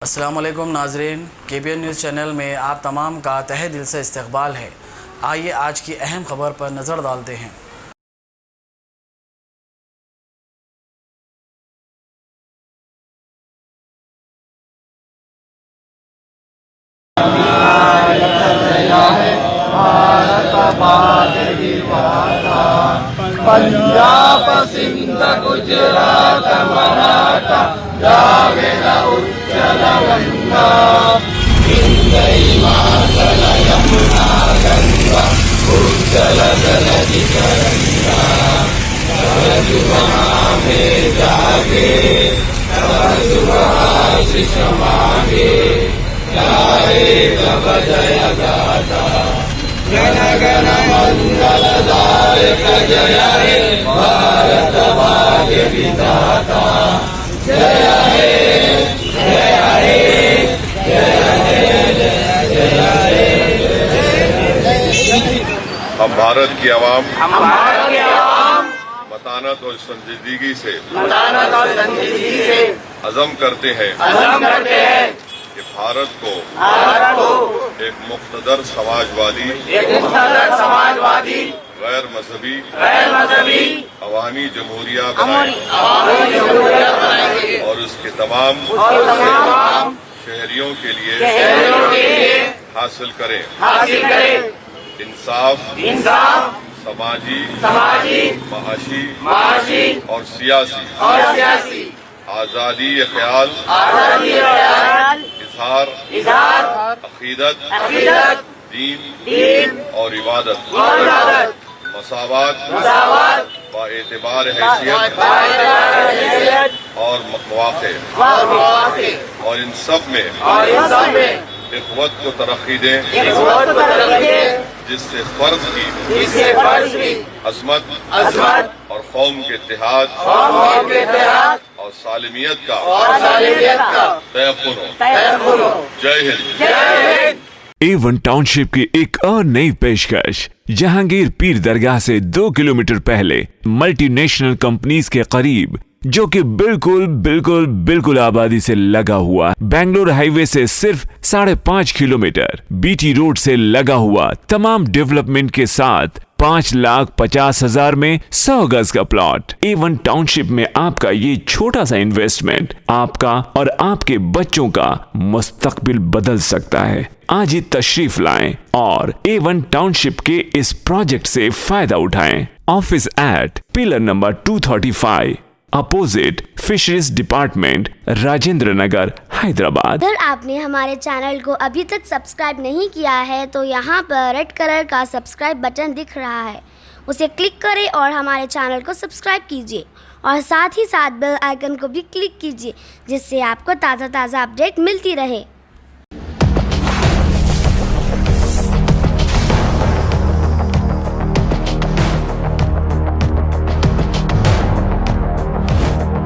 अस्सलामुअलैकुम नाज़रीन, KBN news channel में आप तमाम का तहे दिल से इस्तकबाल है। आइए आज की अहम खबर पर नज़र डालते हैं। पंजाब सिंध गुजरात मराठा द्राविड उच्चल गंगा हिंद हिमाचल यमुना गंगा उच्चल जलधि तरंगा वहाँ में जागे तब आशीष मांगे गाए तब जय गाथा गण गण मंगलदायक जय हे भारत भाग्य विधाता जय हे जय हे जय हे। हम भारत की आवाम मतानत और संजीदगी से अज़म करते हैं कि भारत को एक मुख्तदर समाजवादी गैर मजहबी अवामी जमहूरिया बनाएंगे और उसके तमाम शहरियों के लिए हासिल करें इंसाफ समाजी माशी और सियासी आज़ादी ख्याल इज़हार अक़ीदत दीन और इबादत मसावत बाएतिबार हैसियत और मौक़े और इन सब में इख़वत को तरक्की दें जिससे फ़र्द की अज़मत और कौम के इत्तेहाद और सालिमियत का तयक़्क़ुन हो। जय हिंद। A1 टाउनशिप की एक और नई पेशकश जहांगीर पीर दरगाह से 2 किलोमीटर पहले मल्टीनेशनल कंपनीज के करीब, जो कि बिल्कुल आबादी से लगा हुआ, बेंगलोर हाईवे से सिर्फ 5.5 किलोमीटर, BT रोड से लगा हुआ, तमाम डेवलपमेंट के साथ 5,50,000 में 100 गज का प्लॉट। A1 टाउनशिप में आपका ये छोटा सा इन्वेस्टमेंट आपका और आपके बच्चों का मुस्तकबिल बदल सकता है। आज ही तशरीफ लाएं और A1 टाउनशिप के इस प्रोजेक्ट से फायदा उठाएं। Office at pillar number 235 opposite fisheries department, Rajendra Nagar, Hyderabad. अगर आपने हमारे चैनल को अभी तक सब्सक्राइब नहीं किया है तो यहाँ पर रेड कलर का सब्सक्राइब बटन दिख रहा है, उसे क्लिक करें और हमारे चैनल को सब्सक्राइब कीजिए और साथ ही साथ बेल आइकन को भी क्लिक कीजिए, जिससे आपको ताज़ा अपडेट मिलती रहे।